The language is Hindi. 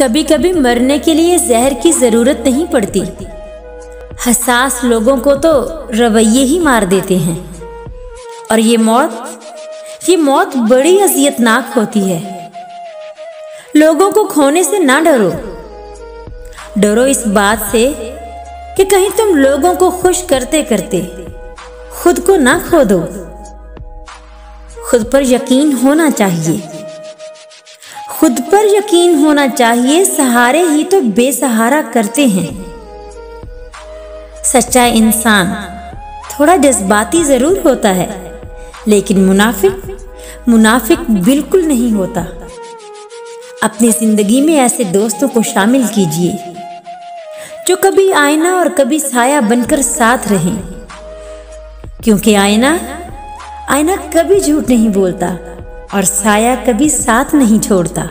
कभी कभी मरने के लिए जहर की जरूरत नहीं पड़ती। हसास लोगों को तो रवैये ही मार देते हैं। और ये मौत बड़ी अजियतनाक होती है। लोगों को खोने से ना डरो इस बात से कि कहीं तुम लोगों को खुश करते करते खुद को ना खो दो। खुद पर यकीन होना चाहिए, सहारे ही तो बेसहारा करते हैं। सच्चा इंसान थोड़ा जज्बाती जरूर होता है, लेकिन मुनाफिक बिल्कुल नहीं होता। अपनी जिंदगी में ऐसे दोस्तों को शामिल कीजिए जो कभी आईना और कभी साया बनकर साथ रहें, क्योंकि आईना कभी झूठ नहीं बोलता और साया कभी साथ नहीं छोड़ता।